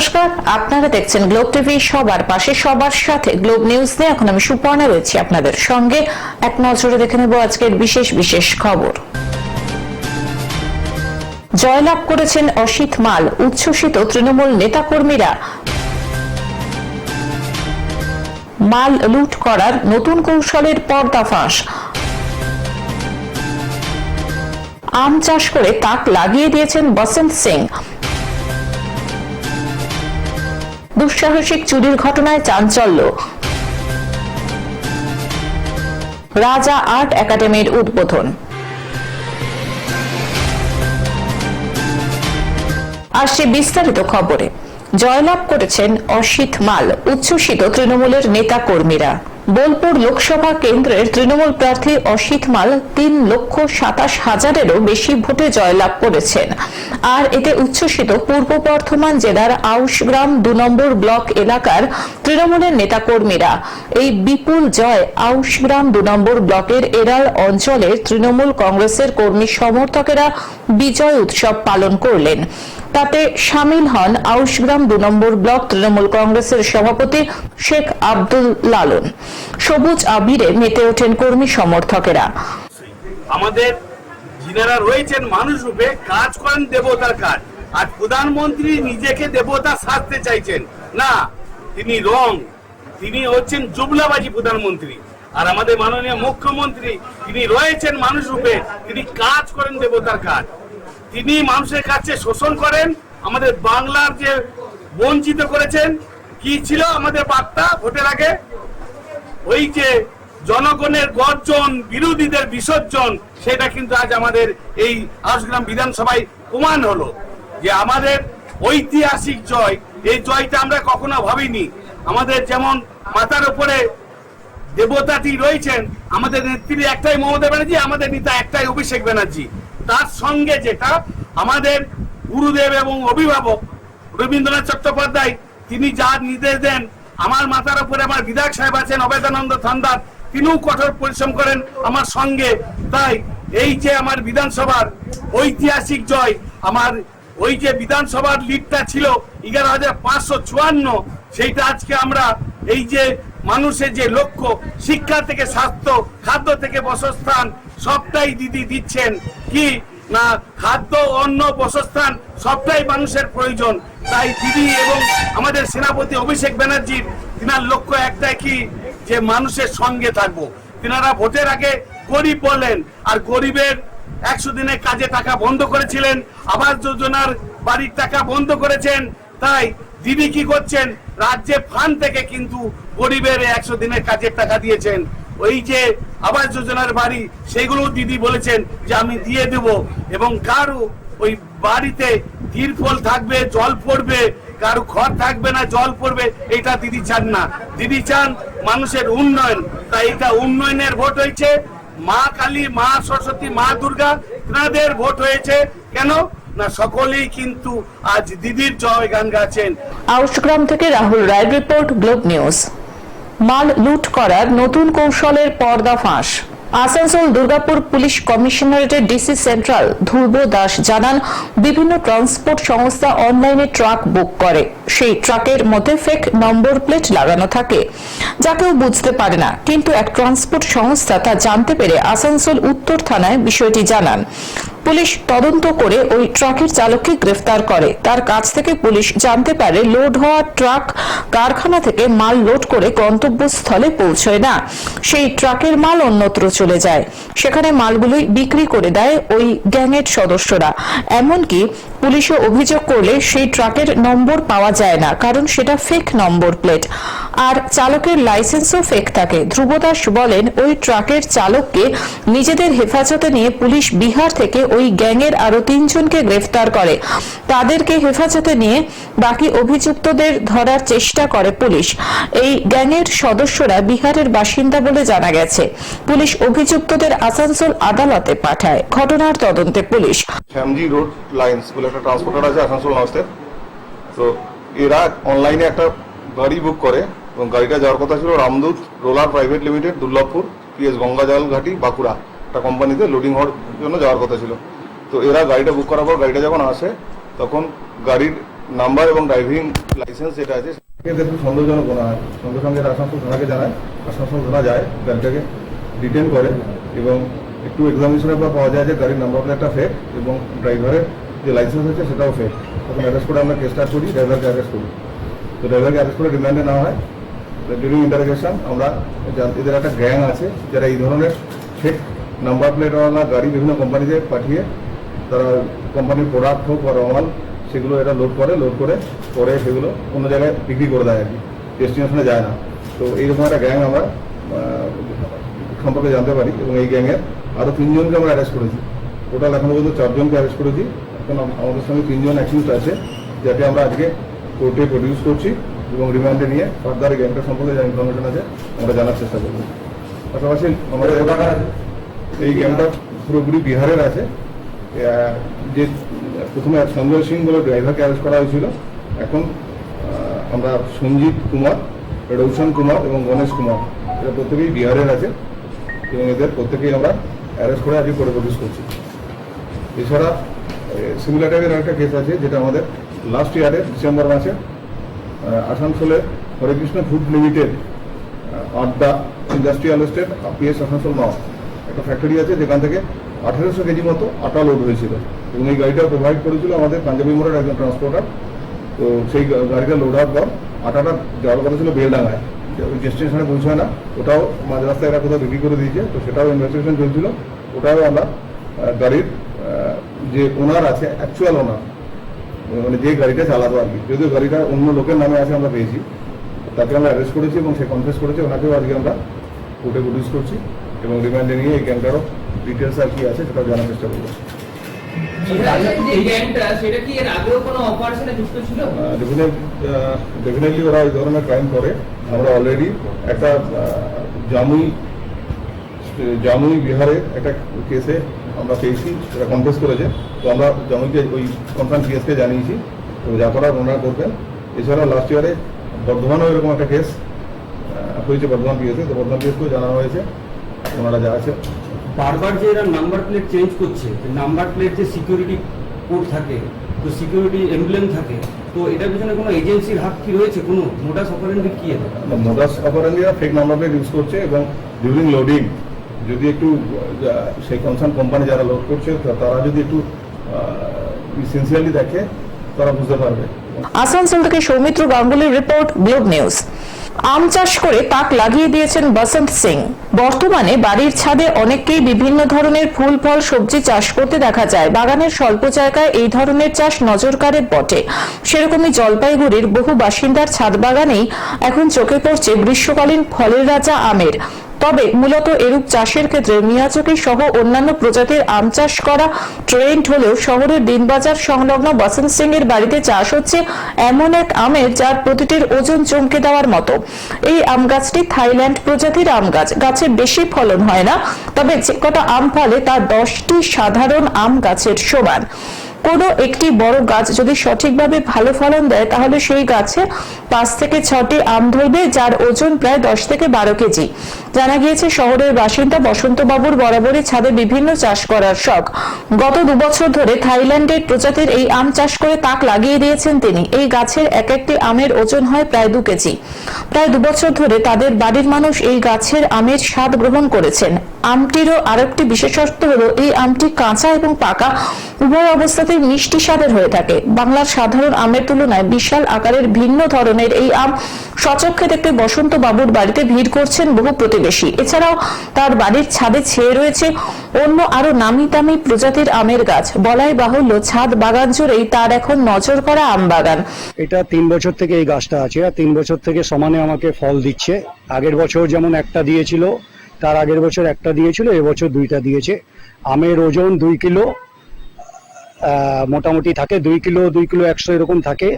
নমস্কার, আপনারা দেখছেন গ্লোব টিভি, সবার পাশে সবার সাথে। গ্লোব নিউজ নিয়ে এখন আমি সুপর্ণা রয়েছি আপনাদের সঙ্গে। এক নজরে দেখে নেব আজকের বিশেষ বিশেষ খবর। জয়লাভ করেছেন অসিত মাল, উচ্ছ্বসিত তৃণমূল নেতাকর্মীরা। মাল লুট করার নতুন কৌশলের পর্দাফাঁস। আম চাষ করে তাক লাগিয়ে দিয়েছেন বসন্ত সিং। দুঃসাহসিক চুরির ঘটনায় চাঞ্চল্য। রাজা আর্ট একাডেমির উদ্বোধন। আসছে বিস্তারিত খবরে। জয়লাভ করেছেন অসিত মাল, উচ্ছ্বসিত তৃণমূলের নেতা কর্মীরা। বোলপুর লোকসভা কেন্দ্রের তৃণমূল প্রার্থী অসিত মাল 3,27,000-এরও বেশি ভোটে জয়লাভ করেছেন। আর এতে উচ্ছ্বসিত পূর্ব বর্ধমান জেলার আউশগ্রাম 2 নম্বর ব্লক এলাকার তৃণমূলের নেতাকর্মীরা। এই বিপুল জয় আউশগ্রাম 2 নম্বর ব্লকের এরাল অঞ্চলের তৃণমূল কংগ্রেসের কর্মী সমর্থকেরা বিজয় উৎসব পালন করলেন। তাতে সামিল হন আউশগ্রাম 2 নম্বর ব্লক তৃণমূল কংগ্রেসের সভাপতি শেখ আব্দুল লালন। সবুজ আবিরে মেতে ওঠেন কর্মী সমর্থকেরা। আমাদের যিনারা রয়েছেন মানুষ রূপে কাজ করেন দেবতার কাজ, আর প্রধানমন্ত্রী নিজেকে দেবতা সাজতে চাইছেন না, তিনি রং, তিনি হচ্ছেন জুবলাবাজি প্রধানমন্ত্রী। আর আমাদের মাননীয় মুখ্যমন্ত্রী তিনি রয়েছেন মানুষ রূপে, তিনি কাজ করেন দেবতার কাজ। তিনি মানুষের কাছে শোষণ করেন, আমাদের বাংলার যে বঞ্চিত করেছেন। কি ছিল আমাদের বার্তা ভোটের আগে? ওই যে জনগণের গর্জন, বিরোধীদের বিসর্জন, সেটা কিন্তু আজ আমাদের এই আউশগ্রাম বিধানসভায় প্রমাণ হলো যে আমাদের ঐতিহাসিক জয়। এই জয়টা আমরা কখনো ভাবিনি। আমাদের যেমন মাথার উপরে দেবতাটি রয়েছেন, আমাদের নেত্রী একটাই মমতা ব্যানার্জি, আমাদের নেতা একটাই অভিষেক ব্যানার্জি। তার সঙ্গে যেটা আমাদের গুরুদেব এবং অভিভাবক রবীন্দ্রনাথ চট্টোপাধ্যায়, তিনি যা নির্দেশ দেন, আমার মাথার উপরে আমার বিধায়ক সাহেব আছেন অবেদানন্দ থান্দার, তিনিও কঠোর পরিশ্রম করেন আমার সঙ্গে। তাই এই যে আমার বিধানসভার ঐতিহাসিক জয়, আমার ওই যে বিধানসভার লিডটা ছিল 11,554, সেইটা আজকে আমরা এই যে মানুষের যে লক্ষ্য, শিক্ষা থেকে স্বাস্থ্য, খাদ্য থেকে বাসস্থান, সবটাই দিদি দিচ্ছেন। কি না, খাদ্য, অন্ন, বাসস্থান সবটাই মানুষের প্রয়োজন। তাই দিদি এবং আমাদের সেনাপতি অভিষেক ব্যানার্জির তিনার লক্ষ্য একটাই, কি যে মানুষের সঙ্গে থাকবো। তিনারা ভোটের আগে গরিব বলেন, আর গরিবের 100 দিনের কাজে টাকা বন্ধ করেছিলেন, আবাস যোজনার বাড়ির টাকা বন্ধ করেছেন। তাই দিদি কি করছেন, রাজ্যে ফান্ড থেকে কিন্তু গরিবের 100 দিনের কাজের টাকা দিয়েছেন। ওই যে আবাস যোজনার বাড়ি, সেগুলো দিদি বলেছেন যে আমি দিয়ে দেব, এবং কারো ওই বাড়িতে তিরপল থাকবে, জল পড়বে, কারো ঘর থাকবে না, জল পড়বে, এটা দিদি চান না। দিদি চান মানুষের উন্নয়ন। তাই এটা উন্নয়নের ভোট হয়েছে। মা কালী, মা সরস্বতী, মা দুর্গা, তাদের ভোট হয়েছে। কেন না, সকলেই কিন্তু আজ দিদির জয় গান গাচ্ছেন। আউশগ্রাম থেকে Rahul Roy report, Globe News. মাল লুট করার নতুন কৌশলের পর্দাফাঁস। আসানসোল দুর্গাপুর পুলিশ কমিশনারেটের ডিসি সেন্ট্রাল ধ্রুব দাস জানান, বিভিন্ন ট্রান্সপোর্ট সংস্থা অনলাইনে ট্রাক বুক করে। সেই ট্রাকের মধ্যে ফেক নম্বর প্লেট লাগানো থাকে, যা কেউ বুঝতে পারে না। কিন্তু এক ট্রান্সপোর্ট সংস্থা তা জানতে পেরে আসানসোল উত্তর থানায় বিষয়টি জানান। পুলিশ তদন্ত করে ওই ট্রাকের চালককে গ্রেফতার করে। তার কাছ থেকে পুলিশ জানতে পারে লোড হওয়া ট্রাক কারখানা থেকে মাল লোড করে গন্তব্যস্থলে পৌঁছয় না, সেই ট্রাকের মাল অন্যত্র চলে যায়। সেখানে মালগুলি বিক্রি করে দেয় ওই গ্যাংয়ের সদস্যরা। এমনকি পুলিশে অভিযোগ করলে সেই ট্রাকের নম্বর পাওয়া যায় না, কারণ সেটা ফেক নম্বর প্লেট, আর চালকের লাইসেন্সও ফেক থাকে। ধ্রুব দাস বলেন, ওই ট্রাকের চালককে নিজেদের হেফাজতে নিয়ে পুলিশ বিহার থেকে ওই গ্যাংয়ের আরো 3 জনকে গ্রেফতার করে। তাদেরকে হেফাজতে নিয়ে বাকি অভিযুক্তদের ধরার চেষ্টা করে পুলিশ। এই গ্যাংয়ের সদস্যরা বিহারের বাসিন্দা বলে জানা গেছে। পুলিশ অভিযুক্তদের আসানসোল আদালতে পাঠায়। ঘটনার তদন্তে পুলিশ। শ্যামজি রোড লাইন্স বলে একটা ট্রান্সপোর্টার আছে আসানসোল নর্থে, তো এরা অনলাইনে একটা গাড়ি বুক করে, এবং গাড়িটা যাওয়ার কথা ছিল Ramdoot roller private limited, Durlabhpur, PS Gangajalghati, Bankura একটা কোম্পানিতে লোডিং হওয়ার জন্য যাওয়ার কথা ছিল। তো এরা গাড়িটা বুক করার পর গাড়িটা যখন আসে, তখন গাড়ির নাম্বার এবং ড্রাইভিং লাইসেন্স যেটা আছে সেক্ষেত্রে একটু সন্দেহজনক মনে হয়, সঙ্গে সঙ্গে আসানসোল থানাকে জানায়, আসানসোল থানা যায়, গাড়িটাকে ডিটেন করে এবং একটু এক্সামিনেশনের পর পাওয়া যায় যে গাড়ির নাম্বার প্লেটটা ফেক এবং ড্রাইভারের যে লাইসেন্স আছে সেটাও ফেক। তখন অ্যারেস্ট করে আমরা কেস স্টার্ট করি, ড্রাইভারকে অ্যারেস্ট করি। তো ড্রাইভারকে অ্যারেস্ট করে রিমান্ডে নেওয়া হয়। ডিউরিং ইন্টারোগেশন আমরা এদের একটা গ্যাং আছে যারা এই ধরনের ফেক নাম্বার প্লেটওয়ালা গাড়ি বিভিন্ন কোম্পানিতে পাঠিয়ে তারা কোম্পানির প্রোডাক্ট হোক বা রমাল সেগুলো এটা লোড করে পরে সেগুলো অন্য জায়গায় বিক্রি করে দেয় আর কি, ডেস্টিনেশনে যায় না। তো এইরকম একটা গ্যাং আমরা সম্পর্কে জানতে পারি এবং এই গ্যাংয়ের আরও 3 জনকে আমরা অ্যারেস্ট করেছি। টোটাল এখনো পর্যন্ত 4 জনকে অ্যারেস্ট করেছি। এখন আমাদের সঙ্গে 3 জন অ্যাকিউজড আছে যাকে আমরা আজকে কোর্টে প্রডিউস করছি এবং রিমান্ডে নিয়ে ফার্দার এই গ্যাংটা সম্পর্কে যা ইনফরমেশন আছে আমরা জানার চেষ্টা করব। পাশাপাশি আমাদের এই গ্যাংটা পুরোপুরি বিহারের আছে। যে প্রথমে সঞ্জয় সিং বলে ড্রাইভারকে অ্যারেস্ট করা হয়েছিল, এখন আমরা সঞ্জিত কুমার, রৌশন কুমার এবং গণেশ কুমার এরা প্রত্যেকেই বিহারের আছে এবং এদের প্রত্যেকেই আমরা অ্যারেস্ট করে আজকে করে প্রডিউস করছি। এছাড়া সিমিলার টাইপের একটা কেস আছে যেটা আমাদের লাস্ট ইয়ারে ডিসেম্বর মাসে আসানসোলের হরে কৃষ্ণ ফুড লিমিটেড আড্ডা ইন্ডাস্ট্রিয়াল এস্টেট পিএস আসানসোল নাও একটা ফ্যাক্টরি আছে যেখান থেকে 1800 কেজি মতো আটা লোড হয়েছিল এবং এই গাড়িটা প্রোভাইড করেছিল আমাদের পাঞ্জাবি মোড়ের একজন ট্রান্সপোর্টার। তো সেই গাড়িটা লোড হওয়ার পর আটাটা যাওয়ার কথা ছিল বেলডাঙ্গায়, ডেস্টিনেশনে পৌঁছায় না, ওটাও মাঝ রাস্তায় এরা কোথাও বিক্রি করে দিয়েছে। তো সেটাও ইনভেস্টিগেশন চলছিল, ওটাও আমরা গাড়ির যে ওনার আছে অ্যাকচুয়াল ওনার মানে যে গাড়িটা চালাতো আর কি, যদিও গাড়িটা অন্য লোকের নামে আছে আমরা পেয়েছি, তাকে আমরা অ্যারেস্ট করেছি এবং সে কনফেস করেছে, ওনাকেও আজকে আমরা কোর্টে প্রডিউস করছি এবং রিমান্ডে নিয়ে এই গ্যাংটারও ডিটেলস আর কি আছে সেটাও জানার চেষ্টা করবো। ডেফিনেটলি ওরা এই ধরনের ক্রাইম করে। আমরা অলরেডি একটা জামুই বিহারে একটা কেসে আমরা পেয়েছি, সেটা কনফেস করেছে। তো আমরা জামুইকে ওই কনফার্ম পিএসকে জানিয়েছি, তো যা করার ওনারা করবেন। এছাড়াও লাস্ট ইয়ারে বর্ধমানেও এরকম একটা কেস হয়েছে বর্ধমান পিএসে, তো বর্ধমান পিএসকেও জানানো হয়েছে, ওনারা যা আছে। বারবার যে এরা নাম্বার প্লেট চেঞ্জ করছে, নাম্বার প্লেট যে সিকিউরিটি কোড থাকে, তো সিকিউরিটি এমব্লেম থাকে, তো এটার পিছনে কোনো এজেন্সির হাত কি রয়েছে, কোনো মোডাস অপারেন্ডি কি? মোডাস অপারেন্ডিরা ফেক নাম্বার প্লেট ইউজ করছে এবং ডিউরিং লোডিং যদি একটু সেই কনসার্ন কোম্পানি যারা লোড করছে তারা যদি একটু সিনসিয়ারলি দেখে তারা বুঝতে পারবে। আসানসোল থেকে সৌমিত্র গাঙ্গুলির রিপোর্ট, গ্লোব নিউজ। আম চাষ করে তাক লাগিয়ে দিয়েছেন বসন্ত সিং। বর্তমানে বাড়ির ছাদে অনেককেই বিভিন্ন ধরনের ফুল ফল সবজি চাষ করতে দেখা যায়। বাগানের স্বল্প জায়গায় এই ধরনের চাষ নজর কাড়ে বটে। সেরকমই জলপাইগুড়ির বহু বাসিন্দার ছাদ বাগানেই এখন চোখে পড়ছে গ্রীষ্মকালীন ফলের রাজা আমের। তবে মূলত এরূপ চাষের ক্ষেত্রে মিয়াচকি সহ অন্যান্য প্রজাতির আম চাষ করা ট্রেন্ড হলেও শহরের দিনবাজার সংলগ্ন বসন্ত সিং এর বাড়িতে চাষ হচ্ছে এমন এক আমের যার প্রতিটির ওজন চমকে দেওয়ার মতো। এই আম গাছটি থাইল্যান্ড প্রজাতির আম গাছ। গাছে বেশি ফলন হয় না, তবে যে কটা আম ফলে তা 10টি সাধারণ আম গাছের সমান। কোনো একটি বড় গাছ যদি সঠিকভাবে ভালো ফলন দেয় তাহলে সেই গাছে 5 থেকে 6টি আম ধরবে, যার ওজন প্রায় 10 থেকে 12 কেজি। জানা গিয়েছে শহরের বাসিন্দা বসন্তবাবুর বরাবরই ছাদে বিভিন্ন চাষ করার শখ। গত 2 বছর ধরে থাইল্যান্ডের প্রজাতির এই আম চাষ করে তাক লাগিয়ে দিয়েছেন তিনি। এই গাছের এক একটি আমের ওজন হয় প্রায় 2 কেজি। প্রায় 2 বছর ধরে তাদের বাড়ির মানুষ এই গাছের আমের স্বাদ গ্রহণ করেছেন। আমটিরও আরেকটি বিশেষত্ব হলো এই আমটি কাঁচা এবং পাকা উভয় অবস্থাতেই মিষ্টি স্বাদের হয়ে থাকে। বাংলার সাধারণ আমের তুলনায় বিশাল আকারের ভিন্ন ধরনের এই আম সচক্ষে দেখতে বসন্ত বাবুর বাড়িতে ভিড় করছেন বহু প্রতিবেশী। এছাড়াও তার বাড়ির ছাদে ছেয়ে রয়েছে অন্য আরো নামি দামি প্রজাতির আমের গাছ। বলাই বাহুল্য ছাদ বাগান জুড়েই তার এখন নজর করা আম বাগান। এটা 3 বছর থেকে এই গাছটা আছে আর 3 বছর থেকে সমানে আমাকে ফল দিচ্ছে। আগের বছর যেমন একটা দিয়েছিল, তার আগের বছর একটা দিয়েছিল, এবছর 2টা দিয়েছে। আমের ওজন 2 কিলো মোটামুটি থাকে, 2 কিলো 100 এরকম থাকে।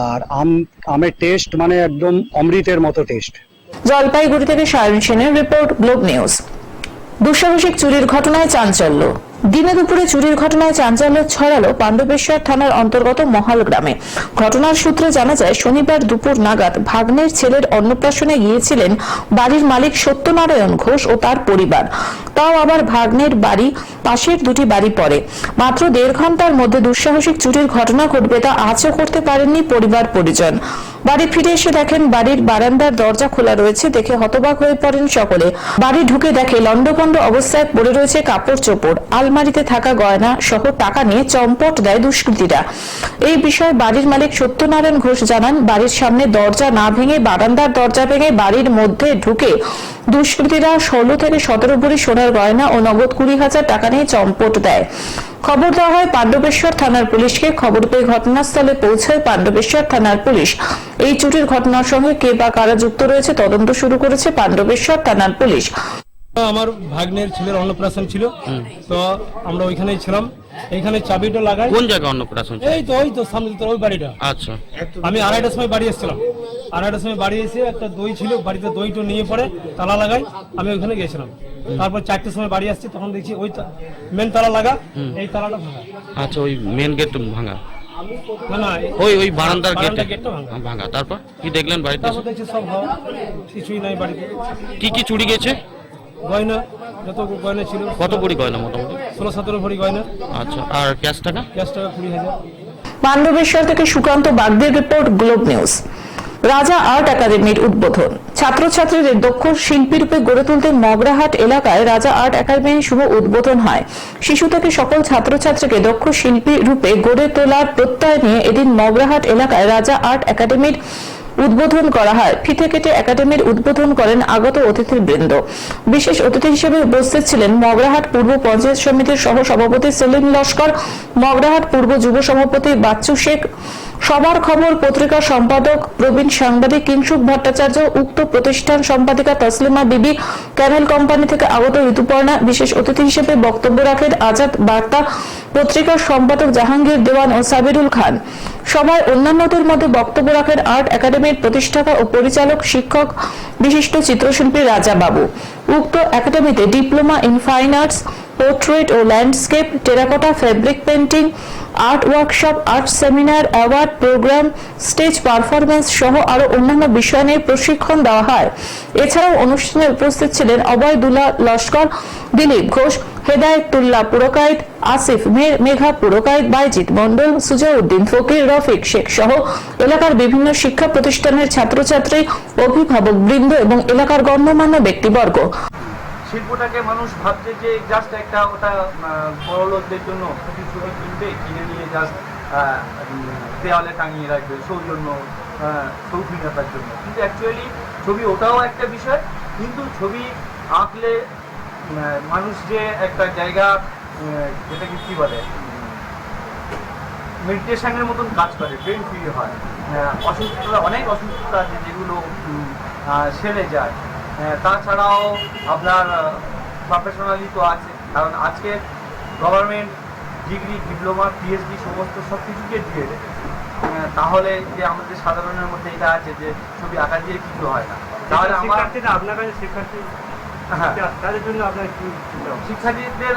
আর আমের টেস্ট মানে একদম অমৃতের মতো টেস্ট। জলপাইগুড়ি থেকে সায়ন সেনের রিপোর্ট, গ্লোব নিউজ। দুঃসাহসিক চুরির ঘটনায় চাঞ্চল্য। দিনে দুপুরে চুরির ঘটনায় চাঞ্চল্য ছড়ালো পাণ্ডবেশ্বর থানার অন্তর্গত মহাল গ্রামে। ঘটনার সূত্রে জানা যায়, শনিবার দুপুর নাগাদ ভাগ্নের ছেলের অন্নপ্রাশনে গিয়েছিলেন বাড়ির মালিক সত্যনারায়ণ ঘোষ ও তার পরিবার। তাও আবার ভাগ্নের বাড়ি পাশের দুটি বাড়ি পড়ে। মাত্র 1.5 ঘন্টার মধ্যে দুঃসাহসিক চুরির ঘটনা ঘটবে তা আঁচও করতে পারেননি পরিবার পরিজন। বাড়ি ফিরে এসে দেখেন বাড়ির বারান্দার দরজা খোলা রয়েছে। দেখে হতবাক হয়ে পড়েন সকলে। বাড়ি ঢুকে দেখে লন্ডভন্ড অবস্থায় পড়ে রয়েছে কাপড় চোপড়, আলমারিতে থাকা গয়না সহ টাকা নিয়ে চম্পট দেয় দুষ্কৃতীরা। এই বিষয়ে বাড়ির মালিক সত্যনারায়ণ ঘোষ জানান, বাড়ির সামনে দরজা না ভেঙে বারান্দার দরজা ভেঙে বাড়ির মধ্যে ঢুকে দুষ্কৃতীরা 16 থেকে 17 ভরি সোনার গয়না ও নগদ 20,000 টাকা নিয়ে চম্পট দেয়। খবর দেওয়া হয় পাণ্ডবেশ্বর থানার পুলিশকে। খবর পেয়ে ঘটনাস্থলে পৌঁছায় পাণ্ডবেশ্বর থানার পুলিশ। এই চুরির ঘটনার সঙ্গে কে বা কারা যুক্ত রয়েছে তদন্ত শুরু করেছে পাণ্ডবেশ্বর থানার পুলিশ। আমার ভাগ্নের ছেলের অন্নপ্রাশন ছিল, তো আমরা ওইখানেই ছিলাম। এইখানে চাবিটা লাগাই। কোন জায়গা অন্নপ্রাশন? ওই তো সামনে তো ওই বাড়িটা। আচ্ছা, আমি 2:30টার সময় বাড়ি এসেছিলাম। 2:30টার সময় বাড়ি এসে একটা দই ছিল বাড়িতে, দইটা নিয়ে পরে তালা লাগাই। আমি ওইখানে গেছিলাম। তারপর 4টের সময় বাড়ি আসছি, তখন দেখছি ওই মেন তালা লাগা, এই তালাটা ভাঙা। আচ্ছা, ওই মেন গেট ভাঙা? না, ওই বারান্দার গেটটা ভাঙা। তারপর কি দেখলেন বাড়িতে? তারপর দেখছি সব হাওয়া, কিছুই নাই বাড়িতে। কি চুরি গেছে? গয়না, যত গয়না ছিল। কত ভরি গয়না? মোটামুটি 16-17 ভরি গয়না। আচ্ছা, আর ক্যাশ টাকা? ক্যাশ টাকা 20,000। পাণ্ডবেশ্বর থেকে সুকান্ত বাগদের রিপোর্ট, গ্লোব নিউজ। রাজা আর্ট একাডেমির উদ্বোধন। ছাত্রছাত্রীদের দক্ষ শিল্পী রূপে গড়ে তুলতে মগরাহাট এলাকায় রাজা আর্ট একাডেমির শুভ উদ্বোধন হয়। শিশু থেকে সকল ছাত্রছাত্রীকে দক্ষ শিল্পী রূপে গড়ে তোলার প্রত্যয় নিয়ে এদিন মগরাহাট এলাকায় রাজা আর্ট একাডেমির উদ্বোধন করা হয়। ফিতে কেটে একাডেমির উদ্বোধন করেন আগত অতিথিবৃন্দ। বিশেষ অতিথি হিসেবে উপস্থিত ছিলেন মগরাহাট পূর্ব পঞ্চায়েত সমিতির সহ সভাপতি সেলিম লস্কর, মগরাহাট পূর্ব যুব সভাপতি বাচ্চু শেখ, সবার খবর পত্রিকার সম্পাদক প্রবীণ, সাংবাদিক কিংসুক ভট্টাচার্য, উক্ত প্রতিষ্ঠান সম্পাদিকা তসলিমা বিবি, ক্যানেল কোম্পানি থেকে আগত ঋতুপর্ণা। বিশেষ অতিথি হিসেবে বক্তব্য রাখেন আজাদ বার্তা পত্রিকার সম্পাদক জাহাঙ্গীর দেওয়ান ও সাবিরুল খান। সভায় অন্যান্যদের মধ্যে বক্তব্য রাখেন আর্ট একাডেমির প্রতিষ্ঠাতা ও পরিচালক শিক্ষক বিশিষ্ট চিত্রশিল্পী রাজা বাবু। উক্ত একাডেমিতে diploma in fine arts, portrait ও landscape, terracotta, fabric painting, art workshop, art seminar, award program, stage performance সহ আরো অন্যান্য বিষয় নিয়ে প্রশিক্ষণ দেওয়া হয়। এছাড়াও অনুষ্ঠানে উপস্থিত ছিলেন অবয়দুল্লাহ লস্কর, দিলীপ ঘোষ, হেদায়েতুল্লাহ পুরকায়েত, আসিফ মেঘা পুরকায়েত, বাইজিৎ মন্ডল, সুজাউদ্দিন ফকির, রফিক শেখ সহ এলাকার বিভিন্ন শিক্ষা প্রতিষ্ঠানের ছাত্রছাত্রী, অভিভাবক বৃন্দ এবং এলাকার গণ্যমান্য ব্যক্তিবর্গ। শিল্পটাকে মানুষ ভাবছে যে জাস্ট একটা ওটা বড় লোকদের জন্য ছবি কিনবে, কিনে নিয়ে জাস্ট দেওয়ালে টাঙিয়ে রাখবে সৌজন্য, শৌখিনতার জন্য। কিন্তু অ্যাকচুয়ালি ছবি ওটাও একটা বিষয়, কিন্তু ছবি আঁকলে মানুষ যে একটা জায়গা, যেটাকে কি বলে, মেডিটেশনের মতন কাজ করে, ব্রেন ফ্রি হয়। অসুস্থতা, অনেক অসুস্থতা আছে যেগুলো সেরে যায়। তাছাড়াও আপনার প্রফেশনালি তো আছে, কারণ আজকে গভর্নমেন্ট ডিগ্রি, ডিপ্লোমা, পিএইচডি সমস্ত সব কিছুকে দিয়ে দেয়। তাহলে যে আমাদের সাধারণের মধ্যে এটা আছে যে ছবি আঁকা দিয়ে কিছু হয় না, তাহলে আমার আপনার কাছে শিক্ষার্থী, হ্যাঁ, তাদের জন্য আপনার কি শিক্ষার্থীদের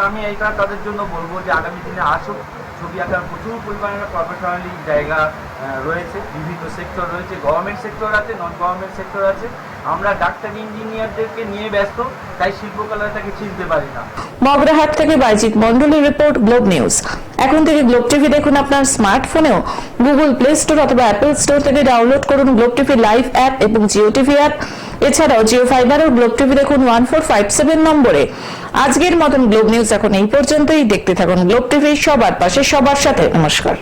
আমি এইটা তাদের জন্য বলবো যে আগামী দিনে আসুক। ছবি আঁকার প্রচুর পরিমাণে প্রফেশনালি জায়গা রয়েছে, বিভিন্ন সেক্টর রয়েছে, গভর্নমেন্ট সেক্টর আছে, নন গভর্নমেন্ট সেক্টর আছে। আমরা ডাক্তার ইঞ্জিনিয়ারদেরকে নিয়ে ব্যস্ত, তাই শিল্পকলাটাকে চিনতে পারি না। মগরাহাট থেকে বাইজিৎ মন্ডলের রিপোর্ট, গ্লোব নিউজ। এখন থেকে গ্লোব টিভি দেখুন আপনার স্মার্টফোনেও। গুগল প্লে স্টোর অথবা অ্যাপল স্টোর থেকে ডাউনলোড করুন গ্লোব টিভি লাইভ অ্যাপ এবং জিও টিভি অ্যাপ। এছাড়াও জিও ফাইবারেও গ্লোব টিভি দেখুন 1457 নম্বরে। আজকের মতন গ্লোব নিউজ এখন এই পর্যন্তই। দেখতে থাকুন গ্লোব টিভি, সবার পাশে সবার সাথে। নমস্কার।